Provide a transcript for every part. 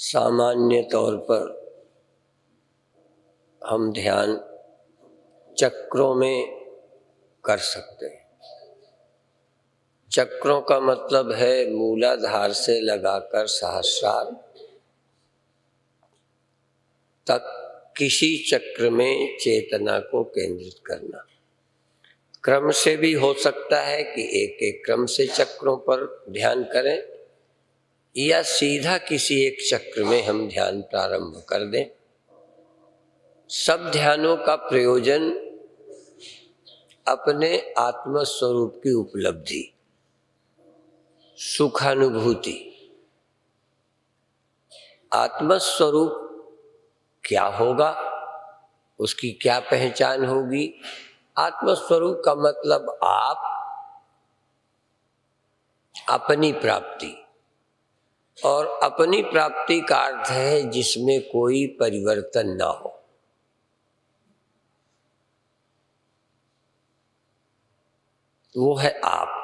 सामान्य तौर पर हम ध्यान चक्रों में कर सकते हैं। चक्रों का मतलब है मूलाधार से लगाकर सहस्रार तक किसी चक्र में चेतना को केंद्रित करना। क्रम से भी हो सकता है कि एक एक क्रम से चक्रों पर ध्यान करें, या सीधा किसी एक चक्र में हम ध्यान प्रारंभ कर दें। सब ध्यानों का प्रयोजन अपने आत्म स्वरूप की उपलब्धि, सुखानुभूति। आत्म स्वरूप क्या होगा, उसकी क्या पहचान होगी? आत्म स्वरूप का मतलब आप, अपनी प्राप्ति, और अपनी प्राप्ति का अर्थ है जिसमें कोई परिवर्तन ना हो। वो है आप।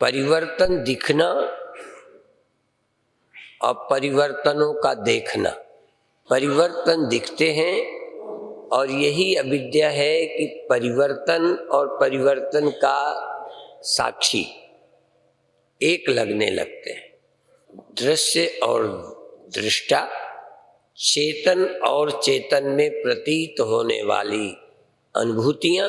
परिवर्तन दिखना और परिवर्तनों का देखना। परिवर्तन दिखते हैं और यही अविद्या है कि परिवर्तन और परिवर्तन का साक्षी एक लगने लगते हैं। दृश्य और दृष्टा, चेतन और चेतन में प्रतीत होने वाली अनुभूतियां,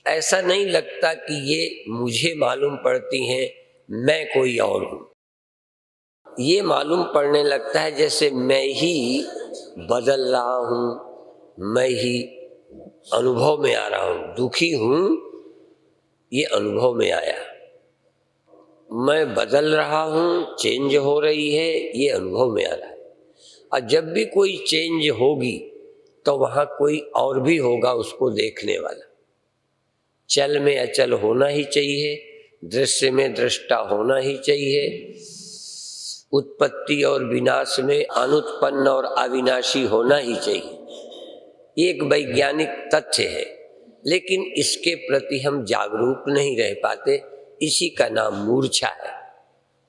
ऐसा नहीं लगता कि ये मुझे मालूम पड़ती हैं, मैं कोई और हूं। ये मालूम पड़ने लगता है जैसे मैं ही बदल रहा हूं, मैं ही अनुभव में आ रहा हूं। दुखी हूं, ये अनुभव में आया। मैं बदल रहा हूं, चेंज हो रही है, ये अनुभव में आ रहा है। और जब भी कोई चेंज होगी तो वहां कोई और भी होगा उसको देखने वाला। चल में अचल होना ही चाहिए, दृश्य में दृष्टा होना ही चाहिए, उत्पत्ति और विनाश में अनुत्पन्न और अविनाशी होना ही चाहिए। एक वैज्ञानिक तथ्य है, लेकिन इसके प्रति हम जागरूक नहीं रह पाते। इसी का नाम मूर्छा है,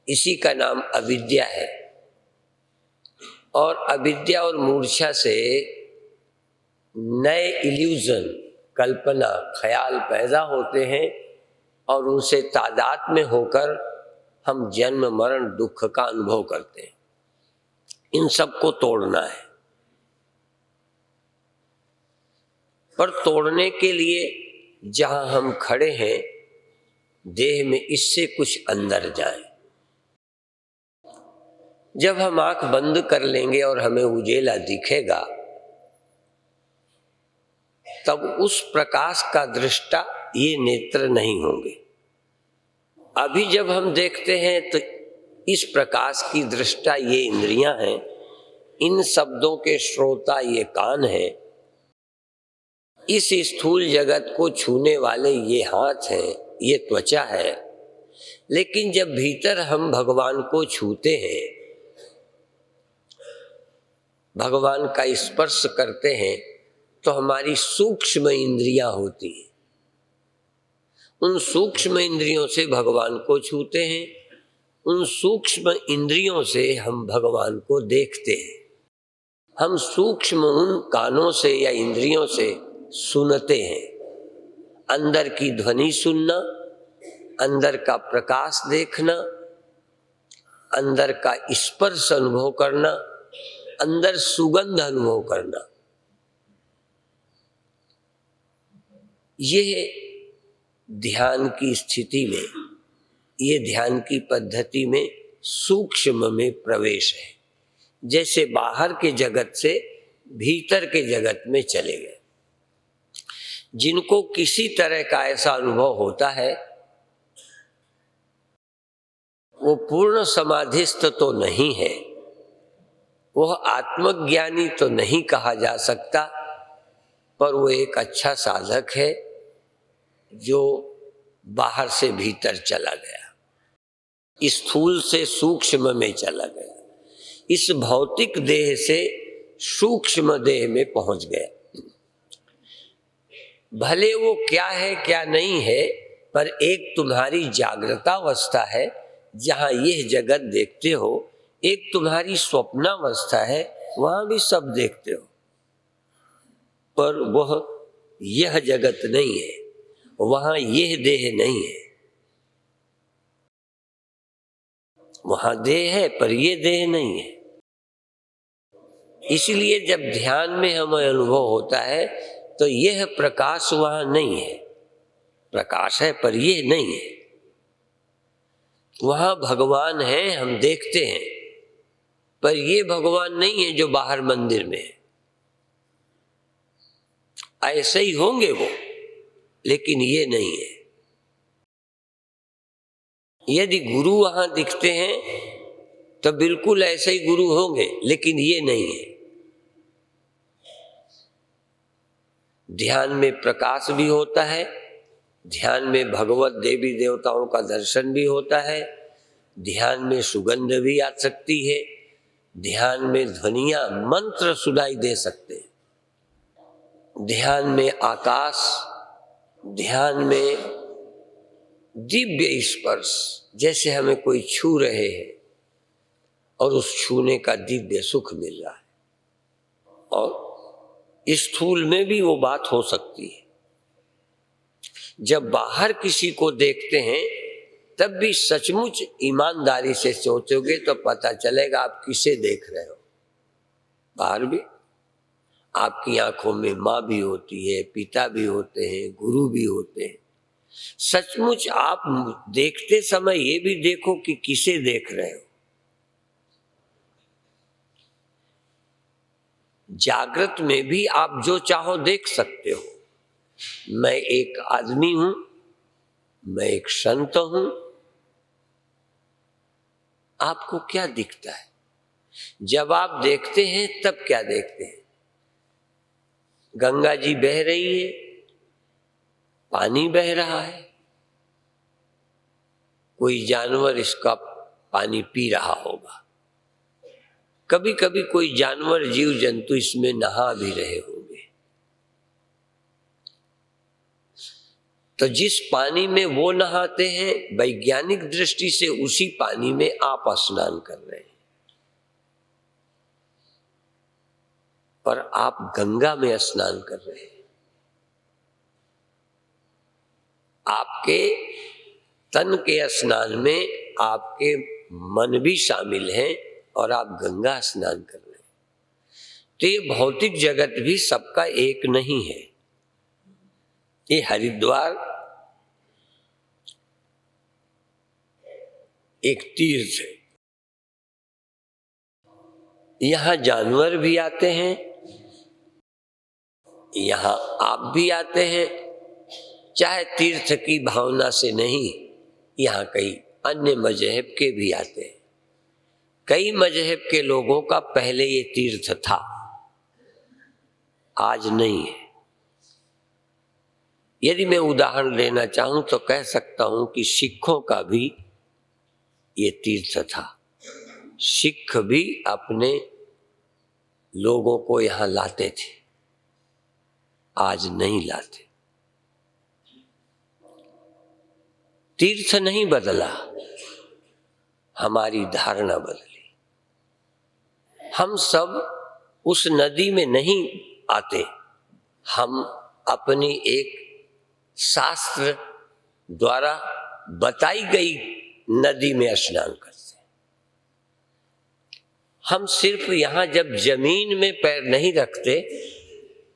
इसी का नाम अविद्या है। और अविद्या और मूर्छा से नए इल्यूजन, कल्पना, ख्याल पैदा होते हैं और उनसे तादाद में होकर हम जन्म मरण दुख का अनुभव करते हैं। इन सबको तोड़ना है, पर तोड़ने के लिए जहां हम खड़े हैं, देह में इससे कुछ अंदर जाए। जब हम आंख बंद कर लेंगे और हमें उजेला दिखेगा, तब उस प्रकाश का दृष्टा ये नेत्र नहीं होंगे। अभी जब हम देखते हैं तो इस प्रकाश की दृष्टा ये इंद्रियां हैं, इन शब्दों के श्रोता ये कान हैं, इस स्थूल जगत को छूने वाले ये हाथ हैं, ये त्वचा है। लेकिन जब भीतर हम भगवान को छूते हैं, भगवान का स्पर्श करते हैं, तो हमारी सूक्ष्म इंद्रियां होती हैं। उन सूक्ष्म इंद्रियों से भगवान को छूते हैं, उन सूक्ष्म इंद्रियों से हम भगवान को देखते हैं। हम सूक्ष्म उन कानों से या इंद्रियों से सुनते हैं। अंदर की ध्वनि सुनना, अंदर का प्रकाश देखना, अंदर का स्पर्श अनुभव करना, अंदर सुगंध अनुभव करना, यह ध्यान की स्थिति में, ये ध्यान की पद्धति में सूक्ष्म में प्रवेश है। जैसे बाहर के जगत से भीतर के जगत में चले गए। जिनको किसी तरह का ऐसा अनुभव होता है, वो पूर्ण समाधिस्थ तो नहीं है, वह आत्मज्ञानी तो नहीं कहा जा सकता, पर वो एक अच्छा साधक है जो बाहर से भीतर चला गया, स्थूल से सूक्ष्म में चला गया, इस भौतिक देह से सूक्ष्म देह में पहुंच गया। भले वो क्या है क्या नहीं है, पर एक तुम्हारी जागृतावस्था है जहाँ यह जगत देखते हो, एक तुम्हारी स्वप्नावस्था है वहाँ भी सब देखते हो, पर वह यह जगत नहीं है, वहाँ यह देह नहीं है। वहाँ देह है पर यह देह नहीं है। इसलिए जब ध्यान में हमें अनुभव होता है तो यह प्रकाश वहाँ नहीं है। प्रकाश है पर यह नहीं है। वहाँ भगवान है, हम देखते हैं, पर ये भगवान नहीं है जो बाहर मंदिर में है। ऐसे ही होंगे वो, लेकिन ये नहीं है। यदि गुरु वहां दिखते हैं तो बिल्कुल ऐसे ही गुरु होंगे, लेकिन ये नहीं है। ध्यान में प्रकाश भी होता है, ध्यान में भगवत देवी देवताओं का दर्शन भी होता है, ध्यान में सुगंध भी आ सकती है, ध्यान में ध्वनियां मंत्र सुनाई दे सकते हैं, ध्यान में आकाश, ध्यान में दिव्य स्पर्श, जैसे हमें कोई छू रहे हैं और उस छूने का दिव्य सुख मिल रहा है। और स्थूल में भी वो बात हो सकती है। जब बाहर किसी को देखते हैं तब भी सचमुच ईमानदारी से सोचोगे तो पता चलेगा आप किसे देख रहे हो। बाहर भी आपकी आंखों में माँ भी होती है, पिता भी होते हैं, गुरु भी होते हैं। सचमुच आप देखते समय ये भी देखो कि किसे देख रहे हो। जागृत में भी आप जो चाहो देख सकते हो। मैं एक आदमी हूं, मैं एक संत हूं। आपको क्या दिखता है? जब आप देखते हैं तब क्या देखते हैं? गंगा जी बह रही है, पानी बह रहा है, कोई जानवर इसका पानी पी रहा होगा, कभी कभी कोई जानवर जीव जंतु इसमें नहा भी रहे होंगे। तो जिस पानी में वो नहाते हैं, वैज्ञानिक दृष्टि से उसी पानी में आप स्नान कर रहे हैं, पर आप गंगा में स्नान कर रहे हैं। आपके तन के स्नान में आपके मन भी शामिल हैं और आप गंगा स्नान कर रहे हैं। तो ये भौतिक जगत भी सबका एक नहीं है। ये हरिद्वार एक तीर्थ है, यहां जानवर भी आते हैं, यहां आप भी आते हैं, चाहे तीर्थ की भावना से नहीं, यहां कई अन्य मजहब के भी आते हैं। कई मजहब के लोगों का पहले ये तीर्थ था, आज नहीं है। यदि मैं उदाहरण लेना चाहूं तो कह सकता हूं कि सिखों का भी ये तीर्थ था। सिख भी अपने लोगों को यहां लाते थे, आज नहीं लाते। तीर्थ नहीं बदला, हमारी धारणा बदली। हम सब उस नदी में नहीं आते, हम अपनी एक शास्त्र द्वारा बताई गई नदी में स्नान करते हैं। हम सिर्फ यहां जब जमीन में पैर नहीं रखते,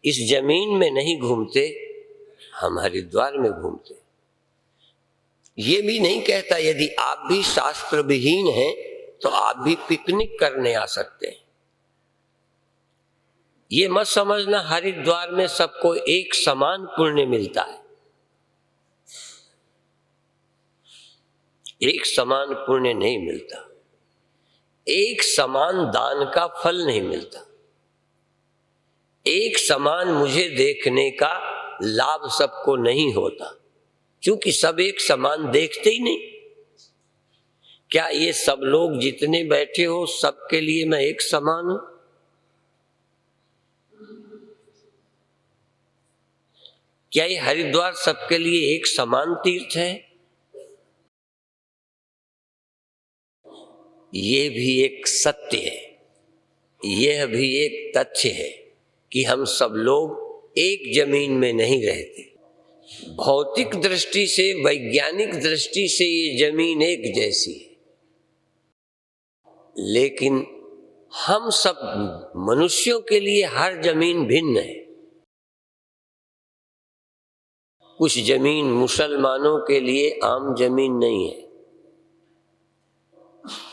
इस जमीन में नहीं घूमते, हम हरिद्वार में घूमते। ये भी नहीं कहता यदि आप भी शास्त्र विहीन हैं तो आप भी पिकनिक करने आ सकते हैं। ये मत समझना हरिद्वार में सबको एक समान पुण्य मिलता है। एक समान पुण्य नहीं मिलता, एक समान दान का फल नहीं मिलता, एक समान मुझे देखने का लाभ सबको नहीं होता, क्योंकि सब एक समान देखते ही नहीं। क्या ये सब लोग जितने बैठे हो सबके लिए मैं एक समान हूं? क्या ये हरिद्वार सबके लिए एक समान तीर्थ है? ये भी एक सत्य है, यह भी एक तथ्य है कि हम सब लोग एक जमीन में नहीं रहते। भौतिक दृष्टि से, वैज्ञानिक दृष्टि से ये जमीन एक जैसी है, लेकिन हम सब मनुष्यों के लिए हर जमीन भिन्न है। कुछ जमीन मुसलमानों के लिए आम जमीन नहीं है।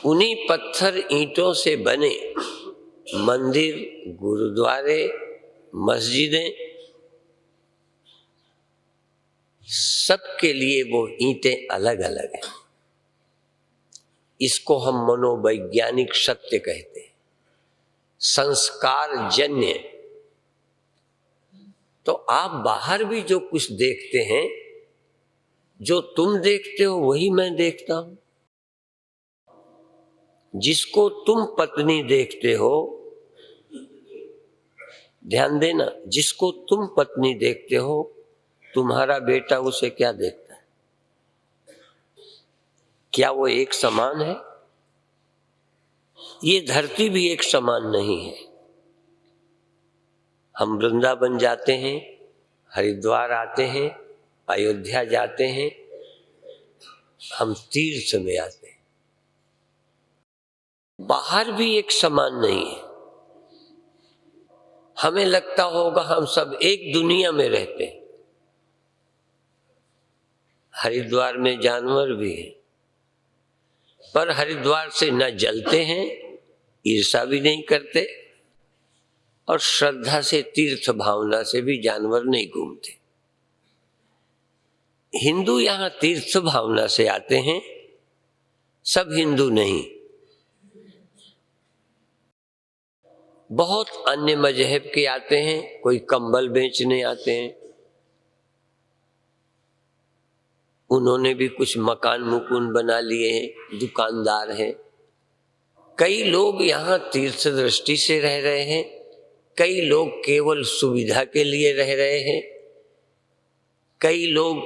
उन्हीं पत्थर ईंटों से बने मंदिर, गुरुद्वारे, मस्जिदें, सबके लिए वो ईंटें अलग अलग हैं। इसको हम मनोवैज्ञानिक सत्य कहते हैं, संस्कार जन्य। तो आप बाहर भी जो कुछ देखते हैं, जो तुम देखते हो वही मैं देखता हूं। जिसको तुम पत्नी देखते हो, ध्यान देना, जिसको तुम पत्नी देखते हो, तुम्हारा बेटा उसे क्या देखता है? क्या वो एक समान है? ये धरती भी एक समान नहीं है। हम वृंदावन जाते हैं, हरिद्वार आते हैं, अयोध्या जाते हैं, हम तीर्थ में आते हैं। बाहर भी एक समान नहीं है। हमें लगता होगा हम सब एक दुनिया में रहते हैं। हरिद्वार में जानवर भी हैं, पर हरिद्वार से न जलते हैं, ईर्षा भी नहीं करते, और श्रद्धा से, तीर्थ भावना से भी जानवर नहीं घूमते। हिंदू यहां तीर्थ भावना से आते हैं, सब हिंदू नहीं। बहुत अन्य मजहब के आते हैं, कोई कंबल बेचने आते हैं, उन्होंने भी कुछ मकान मुकुन बना लिए हैं, दुकानदार हैं। कई लोग यहाँ तीर्थ दृष्टि से रह रहे हैं, कई लोग केवल सुविधा के लिए रह रहे हैं, कई लोग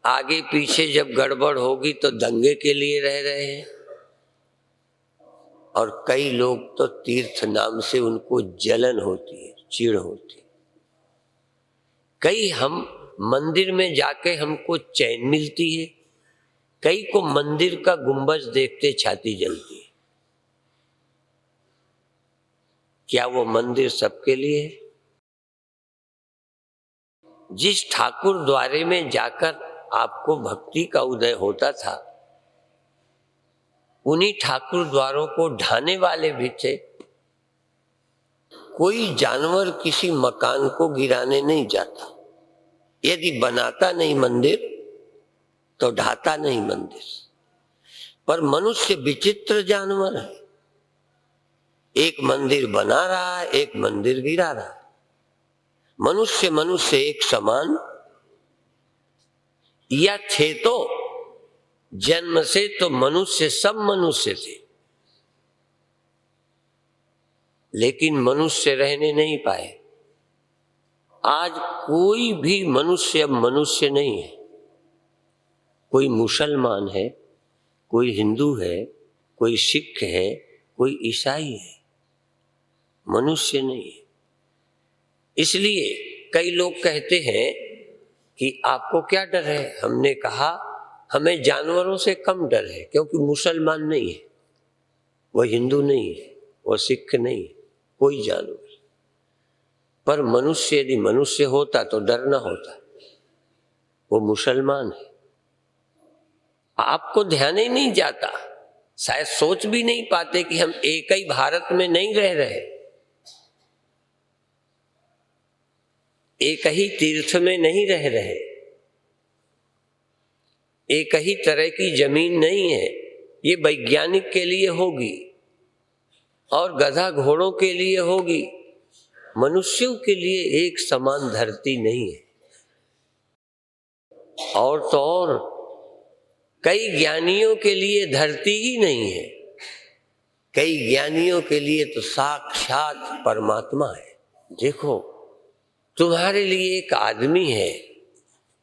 आगे पीछे जब गड़बड़ होगी तो दंगे के लिए रह रहे हैं, और कई लोग तो तीर्थ नाम से उनको जलन होती है, चिढ़ होती है। कई हम मंदिर में जाके हमको चैन मिलती है, कई को मंदिर का गुंबज देखते छाती जलती है। क्या वो मंदिर सबके लिए है? जिस ठाकुर द्वारे में जाकर आपको भक्ति का उदय होता था, उन्हीं ठाकुर द्वारों को ढाने वाले भी थे। कोई जानवर किसी मकान को गिराने नहीं जाता। यदि बनाता नहीं मंदिर तो ढाता नहीं मंदिर। पर मनुष्य विचित्र जानवर है, एक मंदिर बना रहा है, एक मंदिर गिरा रहा है। मनुष्य एक समान या थे तो जन्म से तो मनुष्य, सब मनुष्य थे, लेकिन मनुष्य रहने नहीं पाए। आज कोई भी मनुष्य अब मनुष्य नहीं है। कोई मुसलमान है, कोई हिंदू है, कोई सिख है, कोई ईसाई है, मनुष्य नहीं है। इसलिए कई लोग कहते हैं कि आपको क्या डर है? हमने कहा हमें जानवरों से कम डर है, क्योंकि मुसलमान नहीं है, वो हिंदू नहीं है, वो सिख नहीं है, कोई जानवर। पर मनुष्य, यदि मनुष्य होता तो डरना होता, वो मुसलमान है। आपको ध्यान ही नहीं जाता, शायद सोच भी नहीं पाते कि हम एक ही भारत में नहीं रह रहे, एक ही तीर्थ में नहीं रह रहे, एक ही तरह की जमीन नहीं है। ये वैज्ञानिक के लिए होगी और गधा घोड़ों के लिए होगी, मनुष्यों के लिए एक समान धरती नहीं है। और तो और कई ज्ञानियों के लिए धरती ही नहीं है, कई ज्ञानियों के लिए तो साक्षात परमात्मा है। देखो, तुम्हारे लिए एक आदमी है,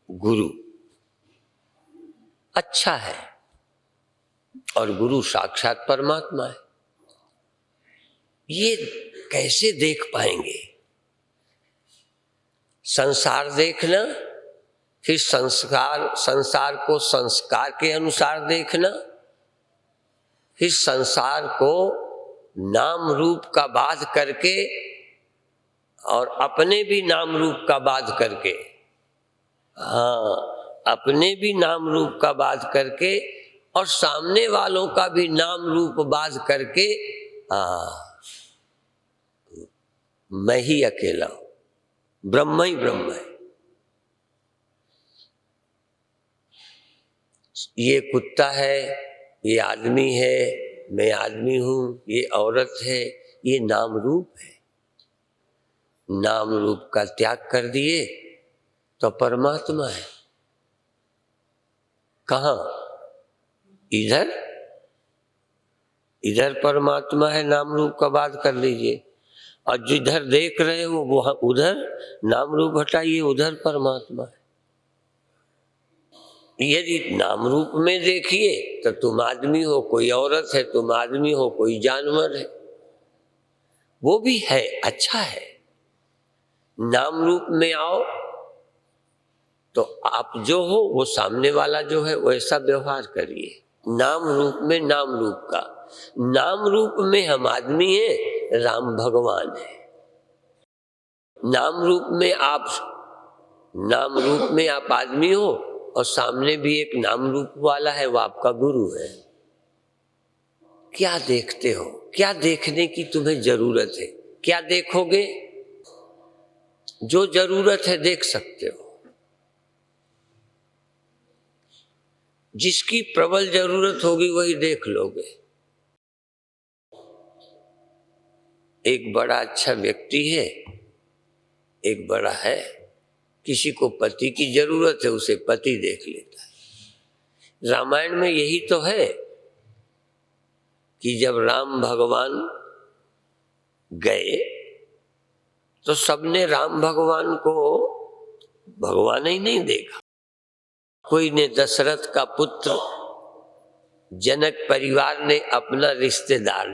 गुरु अच्छा है और गुरु साक्षात परमात्मा है। ये कैसे देख पाएंगे? संसार देखना, फिर संसार को संस्कार के अनुसार देखना, फिर संसार को नाम रूप का बाध करके और अपने भी नाम रूप का बाध करके, हाँ, अपने भी नाम रूप का बाध करके और सामने वालों का भी नाम रूप बाध करके, मैं ही अकेला हूं, ब्रह्म ही ब्रह्म है। ये कुत्ता है, ये आदमी है, मैं आदमी हूं, ये औरत है, ये नाम रूप है। नाम रूप का त्याग कर दिए तो परमात्मा है। कहाँ? इधर इधर परमात्मा है, नाम रूप का बात कर लीजिए, और जिधर देख रहे हो वो उधर नाम रूप हटाइए, उधर परमात्मा है। यदि नाम रूप में देखिए तो तुम आदमी हो, कोई औरत है, तुम आदमी हो, कोई जानवर है, वो भी है, अच्छा है। नाम रूप में आओ तो आप जो हो वो सामने वाला जो है वैसा व्यवहार करिए। नाम रूप में नाम रूप का, नाम रूप में हम आदमी हैं, राम भगवान है। नाम रूप में आप आदमी हो और सामने भी एक नाम रूप वाला है, वो आपका गुरु है। क्या देखते हो? क्या देखने की तुम्हें जरूरत है? क्या देखोगे? जो जरूरत है देख सकते हो। जिसकी प्रबल जरूरत होगी वही देख लोगे। एक बड़ा अच्छा व्यक्ति है, एक बड़ा है, किसी को पति की जरूरत है, उसे पति देख लेता है। रामायण में यही तो है कि जब राम भगवान गए तो सबने राम भगवान को भगवान ही नहीं देखा। कोई ने दशरथ का पुत्र, जनक परिवार ने अपना रिश्तेदार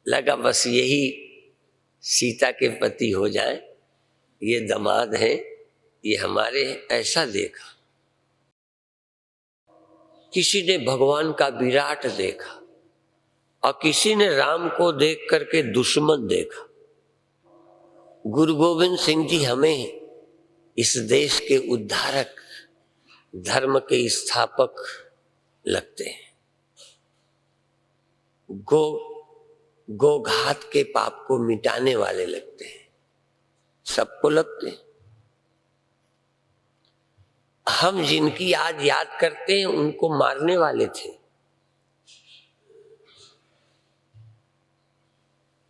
लगा, बस यही सीता के पति हो जाए, ये दामाद है, ये हमारे, ऐसा देखा। किसी ने भगवान का विराट देखा और किसी ने राम को देख करके दुश्मन देखा। गुरु गोविंद सिंह जी हमें इस देश के उद्धारक, धर्म के स्थापक लगते हैं। गोघात के पाप को मिटाने वाले लगते हैं, सबको लगते हैं। हम जिनकी आज याद करते हैं उनको मारने वाले थे।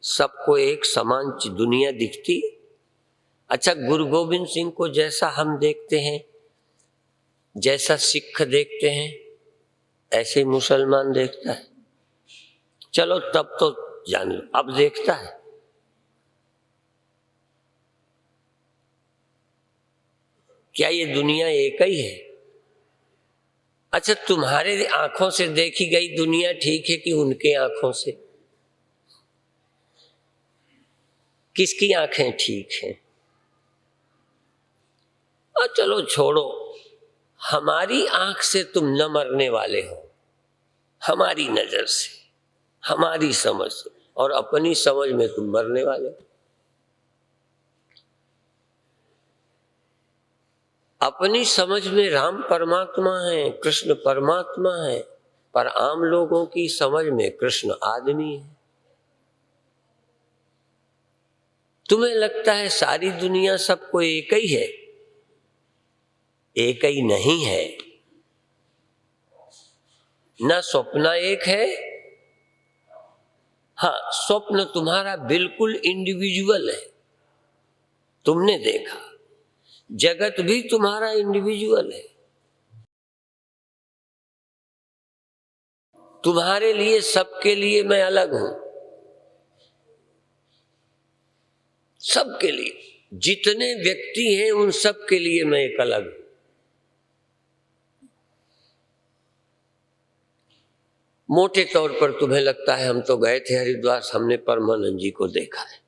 सबको एक समान दुनिया दिखती। अच्छा, गुरु गोविंद सिंह को जैसा हम देखते हैं, जैसा सिख देखते हैं, ऐसे मुसलमान देखता है। चलो तब तो जान लो, अब देखता है। क्या ये दुनिया एक ही है? अच्छा, तुम्हारे आंखों से देखी गई दुनिया ठीक है कि उनके आंखों से? किसकी आंखें ठीक हैं? और चलो छोड़ो, हमारी आंख से तुम न मरने वाले हो, हमारी नजर से, हमारी समझ से, और अपनी समझ में तुम मरने वाले हो। अपनी समझ में राम परमात्मा है, कृष्ण परमात्मा है, पर आम लोगों की समझ में कृष्ण आदमी है। तुम्हें लगता है सारी दुनिया सबको एक ही है? एक ही नहीं है। ना स्वप्न एक है। हाँ, स्वप्न तुम्हारा बिल्कुल इंडिविजुअल है, तुमने देखा। जगत भी तुम्हारा इंडिविजुअल है। तुम्हारे लिए, सबके लिए मैं अलग हूं, सबके लिए। जितने व्यक्ति हैं उन सब के लिए मैं एक अलग हूं। मोटे तौर पर तुम्हें लगता है हम तो गए थे हरिद्वार, हमने परमानंद जी को देखा है।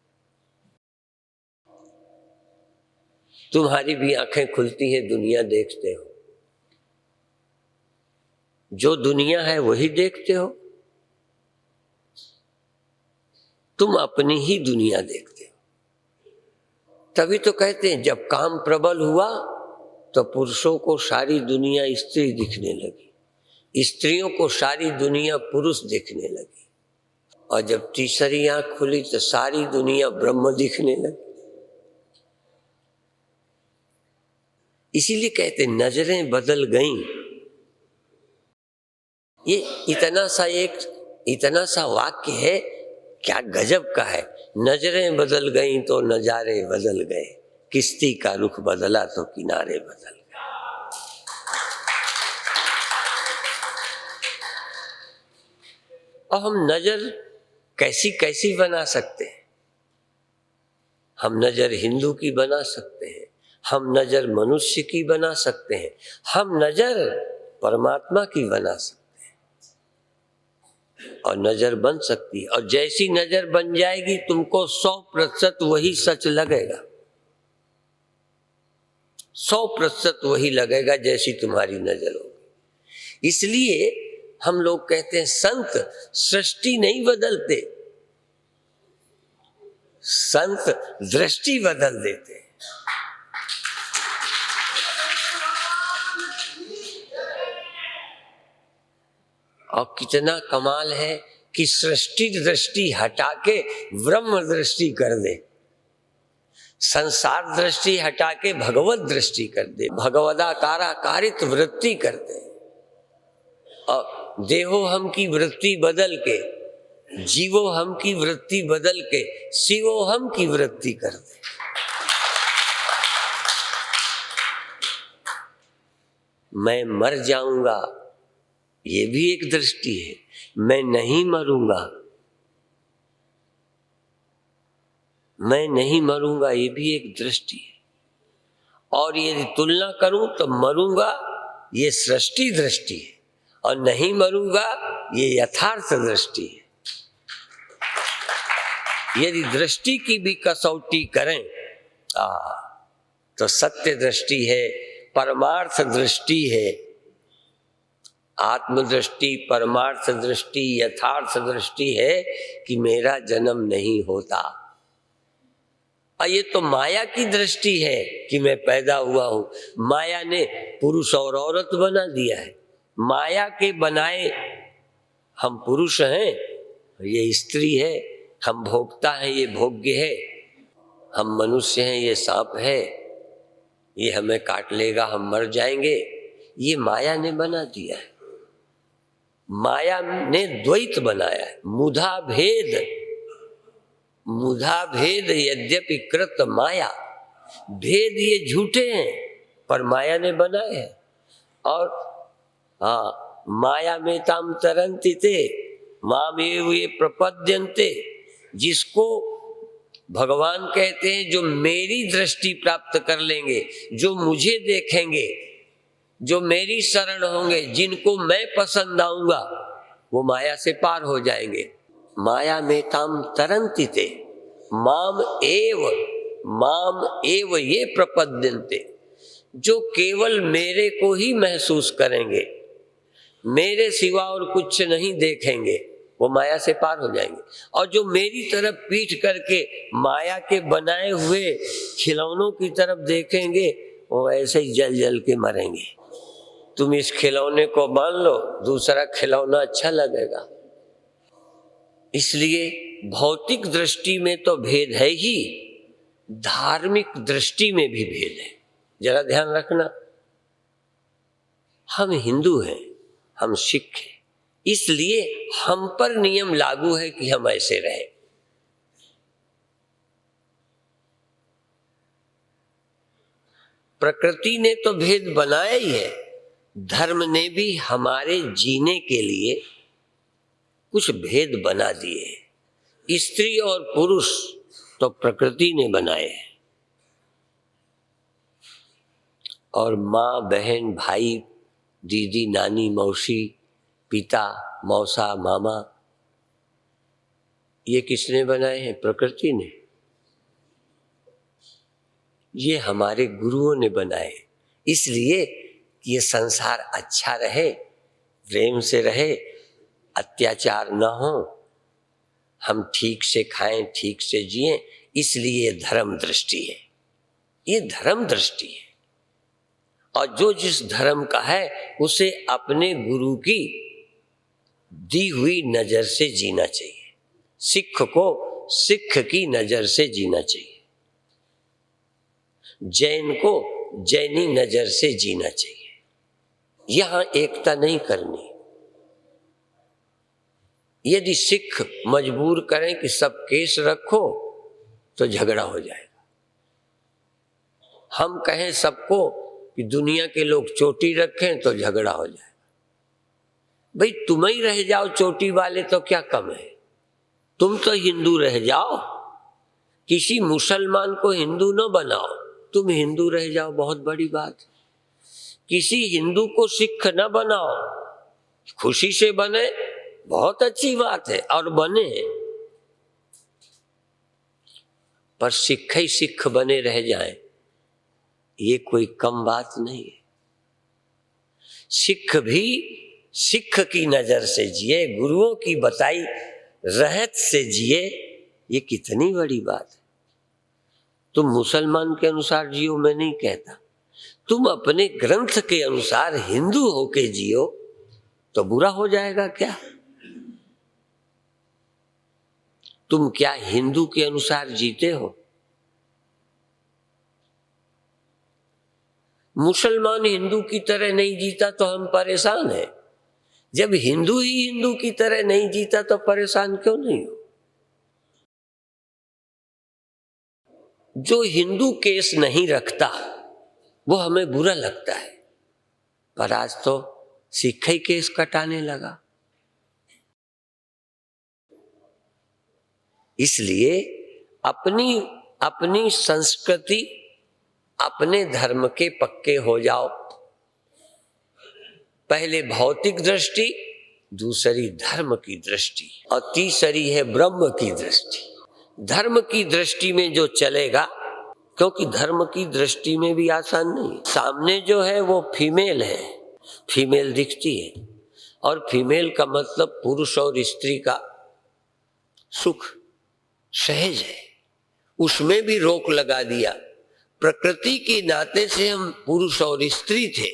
तुम्हारी भी आंखें खुलती हैं, दुनिया देखते हो। जो दुनिया है वही देखते हो। तुम अपनी ही दुनिया देखते हो। तभी तो कहते हैं जब काम प्रबल हुआ तो पुरुषों को सारी दुनिया स्त्री दिखने लगी, स्त्रियों को सारी दुनिया पुरुष दिखने लगी, और जब तीसरी आंख खुली तो सारी दुनिया ब्रह्म दिखने लगी। इसीलिए कहते नजरें बदल गईं। ये इतना सा वाक्य है, क्या गजब का है। नजरें बदल गईं तो नजारे बदल गए, किश्ती का रुख बदला तो किनारे बदल गए। और हम नजर कैसी कैसी बना सकते हैं। हम नजर हिंदू की बना सकते हैं, हम नजर मनुष्य की बना सकते हैं, हम नजर परमात्मा की बना सकते हैं। और नजर बन सकती है, और जैसी नजर बन जाएगी तुमको 100% वही सच लगेगा। 100% वही लगेगा जैसी तुम्हारी नजर होगी। इसलिए हम लोग कहते हैं संत सृष्टि नहीं बदलते, संत दृष्टि बदल देते हैं। और कितना कमाल है कि सृष्टि दृष्टि हटा के ब्रह्म दृष्टि कर दे, संसार दृष्टि हटा के भगवत दृष्टि कर दे, भगवदाकाराकारित वृत्ति कर दे, और देहो हम की वृत्ति बदल के, जीवो हम की वृत्ति बदल के शिवो हम की वृत्ति कर दे। मैं मर जाऊंगा ये भी एक दृष्टि है, मैं नहीं मरूंगा, मैं नहीं मरूंगा ये भी एक दृष्टि है। और यदि तुलना करूं तो मरूंगा ये सृष्टि दृष्टि है, और नहीं मरूंगा ये यथार्थ दृष्टि है। यदि दृष्टि की भी कसौटी करें तो सत्य दृष्टि है, परमार्थ दृष्टि है, आत्मदृष्टि, परमार्थ दृष्टि, यथार्थ दृष्टि है कि मेरा जन्म नहीं होता। और ये तो माया की दृष्टि है कि मैं पैदा हुआ हूं। माया ने पुरुष और औरत बना दिया है। माया के बनाए हम पुरुष हैं, ये स्त्री है, हम भोक्ता हैं, ये भोग्य है, हम मनुष्य हैं, ये सांप है, ये हमें काट लेगा, हम मर जाएंगे। ये माया ने बना दिया है। माया ने द्वैत बनाया है, मुधा भेद यद्यपि कृत माया। भेद ये झूठे हैं पर माया ने बनाए हैं। और माया में ताम तरंति ते मामेव ये प्रपद्यन्ते। जिसको भगवान कहते हैं जो मेरी दृष्टि प्राप्त कर लेंगे, जो मुझे देखेंगे, जो मेरी शरण होंगे, जिनको मैं पसंद आऊंगा, वो माया से पार हो जाएंगे। माया में ताम तरंति ते माम एव ये प्रपद्यन्ते। जो केवल मेरे को ही महसूस करेंगे, मेरे सिवा और कुछ नहीं देखेंगे, वो माया से पार हो जाएंगे। और जो मेरी तरफ पीठ करके माया के बनाए हुए खिलौनों की तरफ देखेंगे, वो ऐसे ही जल जल के मरेंगे। तुम इस खिलौने को मान लो, दूसरा खिलौना अच्छा लगेगा। इसलिए भौतिक दृष्टि में तो भेद है ही, धार्मिक दृष्टि में भी भेद है। जरा ध्यान रखना, हम हिंदू हैं, हम सिख हैं, इसलिए हम पर नियम लागू है कि हम ऐसे रहें। प्रकृति ने तो भेद बनाया ही है, धर्म ने भी हमारे जीने के लिए कुछ भेद बना दिए। स्त्री और पुरुष तो प्रकृति ने बनाए हैं, और माँ, बहन, भाई, दीदी, नानी, मौसी, पिता, मौसा, मामा, ये किसने बनाए हैं? प्रकृति ने। ये हमारे गुरुओं ने बनाए, इसलिए कि ये संसार अच्छा रहे, प्रेम से रहे, अत्याचार न हो, हम ठीक से खाएं, ठीक से जिएं, इसलिए धर्म दृष्टि है। ये धर्म दृष्टि है। और जो जिस धर्म का है उसे अपने गुरु की दी हुई नजर से जीना चाहिए। सिख को सिख की नजर से जीना चाहिए, जैन को जैनी नजर से जीना चाहिए। यहां एकता नहीं करनी। यदि सिख मजबूर करें कि सब केस रखो तो झगड़ा हो जाएगा। हम कहें सबको कि दुनिया के लोग चोटी रखें तो झगड़ा हो जाएगा। भाई तुम ही रह जाओ चोटी वाले तो क्या कम है? तुम तो हिंदू रह जाओ, किसी मुसलमान को हिंदू न बनाओ, तुम हिंदू रह जाओ, बहुत बड़ी बात। किसी हिंदू को सिख न बनाओ, खुशी से बने, बहुत अच्छी बात है, और बने, पर सिख ही सिख बने रह जाएं, ये कोई कम बात नहीं है। सिख भी सिख की नजर से जिए, गुरुओं की बताई रहत से जिए, ये कितनी बड़ी बात है। तुम मुसलमान के अनुसार जियो, मैं नहीं कहता, तुम अपने ग्रंथ के अनुसार हिंदू होके जियो तो बुरा हो जाएगा क्या? तुम क्या हिंदू के अनुसार जीते हो? मुसलमान हिंदू की तरह नहीं जीता तो हम परेशान हैं। जब हिंदू ही हिंदू की तरह नहीं जीता तो परेशान क्यों नहीं हो? जो हिंदू केस नहीं रखता वो हमें बुरा लगता है, पर आज तो सिख ही केस कटाने लगा। इसलिए अपनी अपनी संस्कृति, अपने धर्म के पक्के हो जाओ। पहले भौतिक दृष्टि, दूसरी धर्म की दृष्टि, और तीसरी है ब्रह्म की दृष्टि। धर्म की दृष्टि में जो चलेगा, क्योंकि धर्म की दृष्टि में भी आसान नहीं। सामने जो है वो फीमेल है, फीमेल दिखती है, और फीमेल का मतलब पुरुष और स्त्री का सुख सहज है, उसमें भी रोक लगा दिया। प्रकृति के नाते से हम पुरुष और स्त्री थे,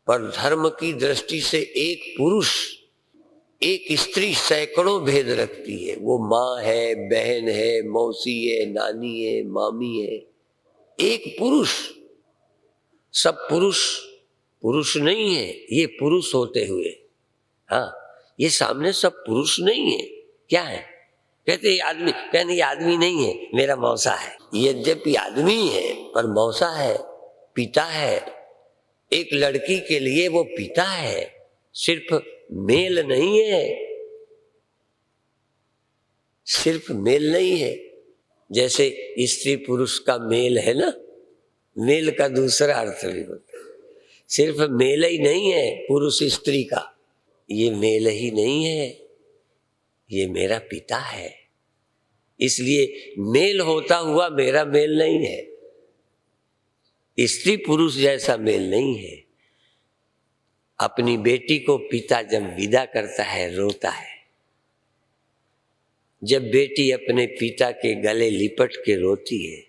पर धर्म की दृष्टि से एक पुरुष एक स्त्री सैकड़ों भेद रखती है। वो माँ है, बहन है, मौसी है, नानी है, मामी है। एक पुरुष, सब पुरुष पुरुष नहीं है, ये पुरुष होते हुए, हाँ, ये सामने सब पुरुष नहीं है। क्या है? कहते ये आदमी, कहते ये आदमी नहीं है, मेरा मौसा है। यद्यपि आदमी है पर मौसा है, पिता है। एक लड़की के लिए वो पिता है, सिर्फ मेल नहीं है, सिर्फ मेल नहीं है। जैसे स्त्री पुरुष का मेल है ना, मेल का दूसरा अर्थ भी होता है। सिर्फ मेल ही नहीं है पुरुष स्त्री का, ये मेल ही नहीं है, ये मेरा पिता है। इसलिए मेल होता हुआ मेरा मेल नहीं है, स्त्री पुरुष जैसा मेल नहीं है। अपनी बेटी को पिता जब विदा करता है रोता है। जब बेटी अपने पिता के गले लिपट के रोती है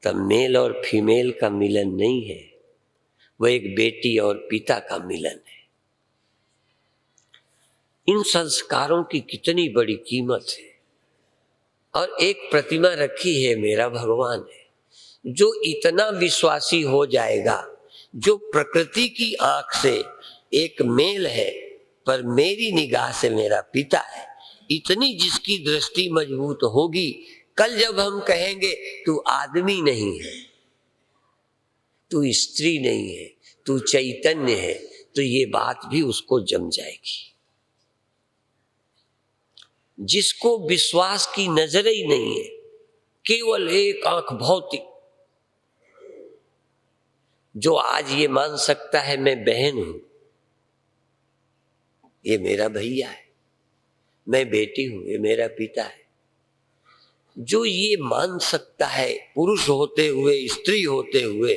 तब मेल और फीमेल का मिलन नहीं है, वह एक बेटी और पिता का मिलन है। इन संस्कारों की कितनी बड़ी कीमत है। और एक प्रतिमा रखी है, मेरा भगवान है, जो इतना विश्वासी हो जाएगा, जो प्रकृति की आंख से एक मेल है पर मेरी निगाह से मेरा पिता है, इतनी जिसकी दृष्टि मजबूत होगी, कल जब हम कहेंगे तू आदमी नहीं है, तू स्त्री नहीं है, तू चैतन्य है, तो ये बात भी उसको जम जाएगी। जिसको विश्वास की नजर ही नहीं है, केवल एक आंख भौतिक, जो आज ये मान सकता है मैं बहन हूं, ये मेरा भैया है, मैं बेटी हूं, ये मेरा पिता है, जो ये मान सकता है पुरुष होते हुए स्त्री होते हुए,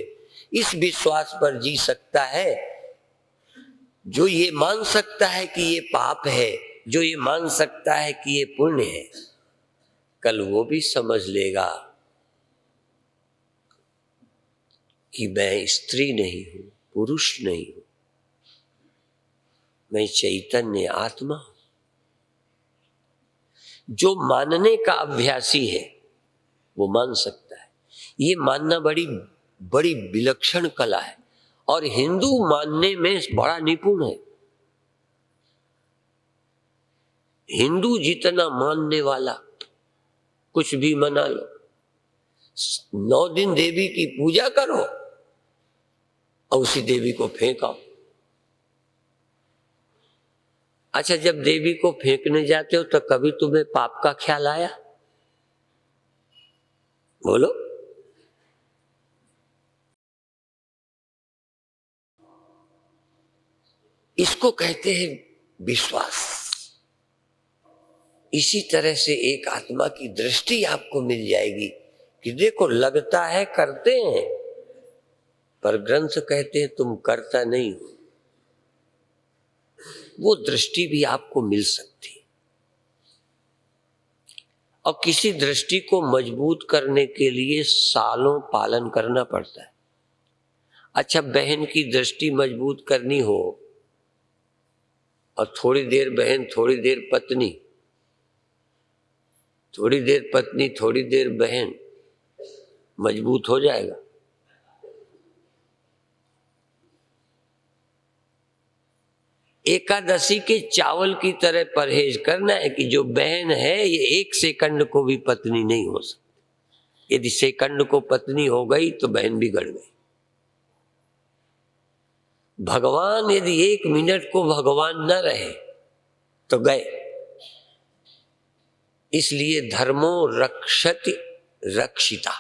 इस विश्वास पर जी सकता है, जो ये मान सकता है कि ये पाप है, जो ये मान सकता है कि ये पुण्य है, कल वो भी समझ लेगा कि मैं स्त्री नहीं हूं, पुरुष नहीं हूं, मैं चैतन्य आत्मा हूं। जो मानने का अभ्यासी है वो मान सकता है। ये मानना बड़ी बड़ी विलक्षण कला है और हिंदू मानने में बड़ा निपुण है। हिंदू जितना मानने वाला, कुछ भी मना लो, 9 दिन देवी की पूजा करो और उसी देवी को फेंकाओ। अच्छा, जब देवी को फेंकने जाते हो तो कभी तुम्हें पाप का ख्याल आया? बोलो। इसको कहते हैं विश्वास। इसी तरह से एक आत्मा की दृष्टि आपको मिल जाएगी कि देखो, लगता है करते हैं, पर ग्रंथ कहते हैं तुम करता नहीं हो। वो दृष्टि भी आपको मिल सकती है। और किसी दृष्टि को मजबूत करने के लिए सालों पालन करना पड़ता है। अच्छा, बहन की दृष्टि मजबूत करनी हो और थोड़ी देर बहन, थोड़ी देर पत्नी, थोड़ी देर पत्नी, थोड़ी देर बहन, मजबूत हो जाएगा? एकादशी के चावल की तरह परहेज करना है कि जो बहन है ये 1 सेकंड को भी पत्नी नहीं हो सकती। यदि सेकंड को पत्नी हो गई तो बहन बिगड़ गई। भगवान यदि 1 मिनट को भगवान न रहे तो गए। इसलिए धर्मो रक्षति रक्षिता।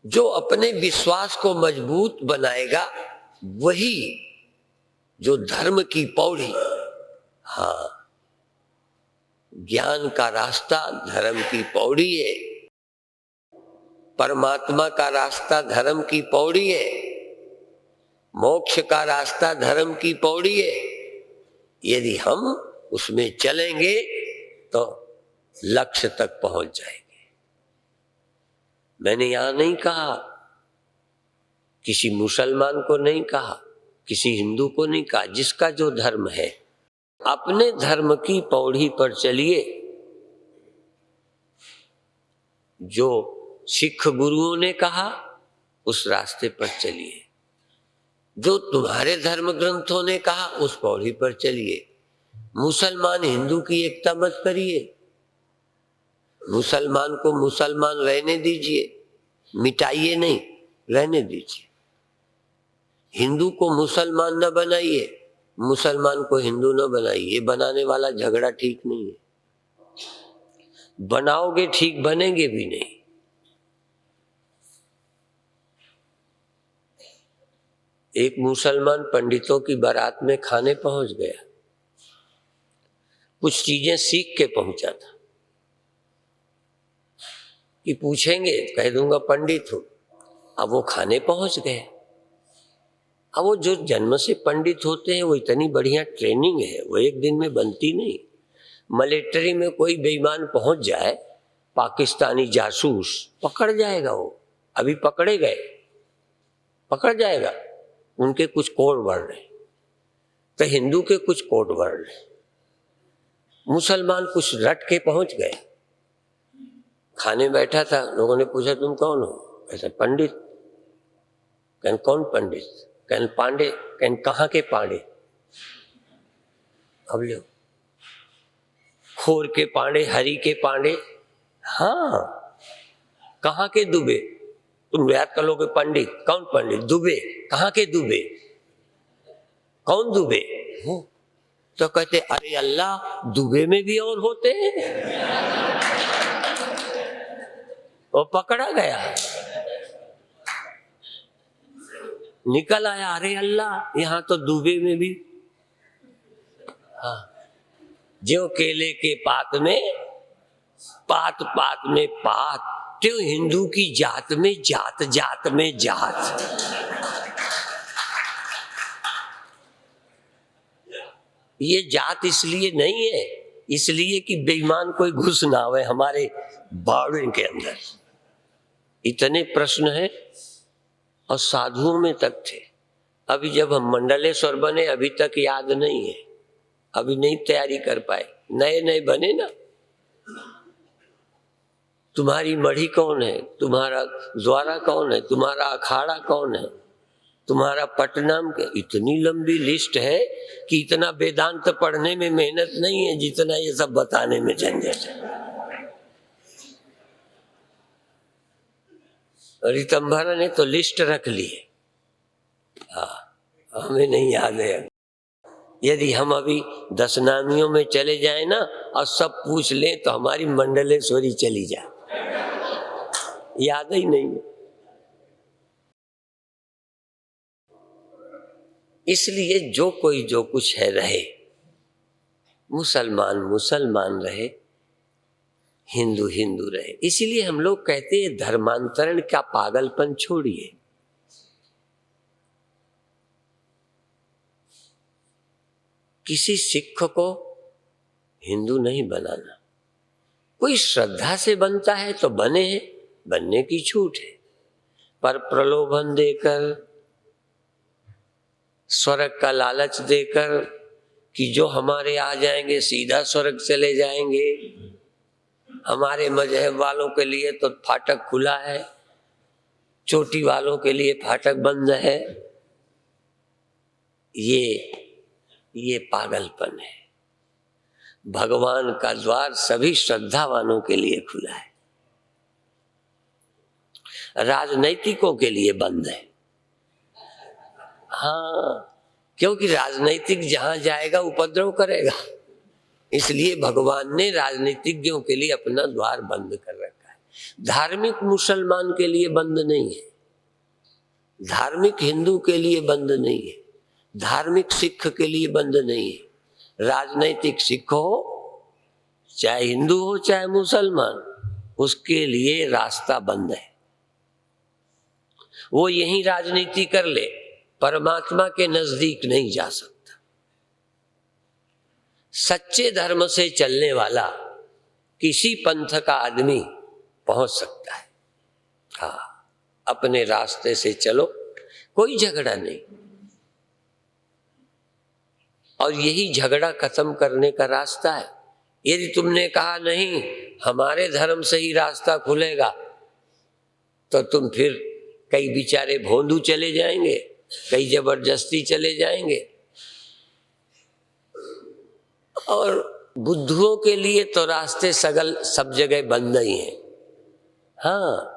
जो अपने विश्वास को मजबूत बनाएगा वही जो धर्म की पौड़ी, हाँ, ज्ञान का रास्ता धर्म की पौड़ी है, परमात्मा का रास्ता धर्म की पौड़ी है, मोक्ष का रास्ता धर्म की पौड़ी है। यदि हम उसमें चलेंगे तो लक्ष्य तक पहुंच जाएंगे। मैंने यहां नहीं कहा, किसी मुसलमान को नहीं कहा, किसी हिंदू को नहीं कहा, जिसका जो धर्म है अपने धर्म की पौड़ी पर चलिए। जो सिख गुरुओं ने कहा उस रास्ते पर चलिए, जो तुम्हारे धर्म ग्रंथों ने कहा उस पौड़ी पर चलिए। मुसलमान हिंदू की एकता मत करिए, मुसलमान को मुसलमान रहने दीजिए, मिटाइए नहीं, रहने दीजिए। हिंदू को मुसलमान न बनाइए, मुसलमान को हिंदू न बनाइए। ये बनाने वाला झगड़ा ठीक नहीं है। बनाओगे ठीक, बनेंगे भी नहीं। एक मुसलमान पंडितों की बारात में खाने पहुंच गया, कुछ चीजें सीख के पहुंचा था कि पूछेंगे कह दूंगा पंडित हूं। अब वो खाने पहुंच गए। अब वो जो जन्म से पंडित होते हैं वो इतनी बढ़िया ट्रेनिंग है, वो एक दिन में बनती नहीं। मिलिट्री में कोई बेईमान पहुंच जाए, पाकिस्तानी जासूस, पकड़ जाएगा वो। अभी पकड़े गए, पकड़ जाएगा। उनके कुछ कोड वर्ड है, तो हिंदू के कुछ कोड वर्ड है। मुसलमान कुछ रट के पहुंच गए। खाने बैठा था, लोगों ने पूछा तुम कौन हो? ऐसा पंडित। कहन कौन पंडित? कहन पांडे। कहन कहाँ के पांडे? अब लो, खोर के पांडे, हरि के पांडे। हाँ, कहाँ के दुबे? तुम याद कर लोगे पंडित। कौन पंडित? दुबे। कहाँ के दुबे? कौन दुबे? हो तो कहते अरे अल्लाह, दुबे में भी और होते हैं। वो पकड़ा गया। निकल आया, अरे अल्लाह यहाँ तो डूबे में भी। हाँ, जो केले के पात में पात पात में पात, त्यों हिंदू की जात में जात जात में जात। ये जात इसलिए नहीं है, इसलिए कि बेईमान कोई घुस ना आवे हमारे बाड़े के अंदर। इतने प्रश्न हैं और साधुओं में तक थे। अभी जब हम मंडलेश्वर बने अभी तक याद नहीं है, अभी नहीं तैयारी कर पाए, नए नए बने ना। तुम्हारी मढ़ी कौन है, तुम्हारा द्वारा कौन है, तुम्हारा अखाड़ा कौन है, तुम्हारा पटनाम के, इतनी लंबी लिस्ट है कि इतना वेदांत पढ़ने में मेहनत नहीं है जितना ये सब बताने में झंझट है। ऋतंभर ने तो लिस्ट रख ली है, हाँ, हमें नहीं याद है। यदि हम अभी 10 नामियों में चले जाए ना और सब पूछ लें तो हमारी मंडलेश्वरी चली जाए, याद ही नहीं है। इसलिए जो कोई जो कुछ है रहे, मुसलमान मुसलमान रहे, हिंदू हिंदू रहे। इसीलिए हम लोग कहते हैं धर्मांतरण का पागलपन छोड़िए। किसी सिख को हिंदू नहीं बनाना, कोई श्रद्धा से बनता है तो बने, बनने की छूट है, पर प्रलोभन देकर, स्वर्ग का लालच देकर कि जो हमारे आ जाएंगे सीधा स्वर्ग चले जाएंगे, हमारे मजहब वालों के लिए तो फाटक खुला है, चोटी वालों के लिए फाटक बंद है, ये पागलपन है। भगवान का द्वार सभी श्रद्धावानों के लिए खुला है, राजनैतिकों के लिए बंद है। हाँ, क्योंकि राजनीतिक जहां जाएगा उपद्रव करेगा, इसलिए भगवान ने राजनीतिज्ञों के लिए अपना द्वार बंद कर रखा है। धार्मिक मुसलमान के लिए बंद नहीं है, धार्मिक हिंदू के लिए बंद नहीं है, धार्मिक सिख के लिए बंद नहीं है। राजनैतिक सिख हो चाहे हिंदू हो चाहे मुसलमान, उसके लिए रास्ता बंद है। वो यही राजनीति कर ले, परमात्मा के नजदीक नहीं जा सकता। सच्चे धर्म से चलने वाला किसी पंथ का आदमी पहुंच सकता है। हाँ, अपने रास्ते से चलो, कोई झगड़ा नहीं। और यही झगड़ा खत्म करने का रास्ता है। यदि तुमने कहा नहीं हमारे धर्म से ही रास्ता खुलेगा, तो तुम फिर कई बेचारे भोंदू चले जाएंगे, कई जबरदस्ती चले जाएंगे। और बुद्धुओं के लिए तो रास्ते सब जगह बंद ही हैं। हाँ,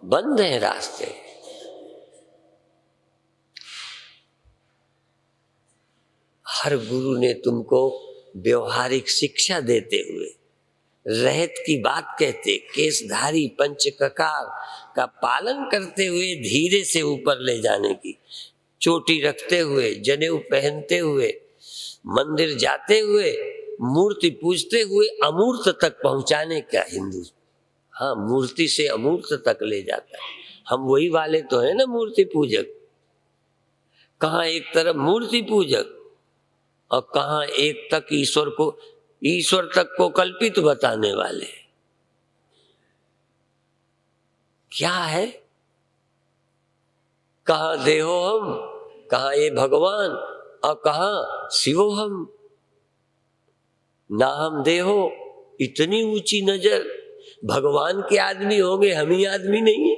बंद हैं रास्ते। हर गुरु ने तुमको व्यवहारिक शिक्षा देते हुए, रहत की बात कहते, केसधारी पंचककार का पालन करते हुए धीरे से ऊपर ले जाने की, चोटी रखते हुए, जनेऊ पहनते हुए, मंदिर जाते हुए, मूर्ति पूजते हुए अमूर्त तक पहुंचाने का हिंदू। हाँ, मूर्ति से अमूर्त तक ले जाता है। हम वही वाले तो है ना मूर्ति पूजक। कहाँ एक तरफ मूर्ति पूजक और कहाँ एक तक ईश्वर तक को कल्पित बताने वाले। क्या है, कहाँ देहो हम, कहाँ ये भगवान और कहाँ शिवो हम। ना हम देहो, इतनी ऊंची नजर, भगवान के आदमी होंगे, हम ही आदमी नहीं है।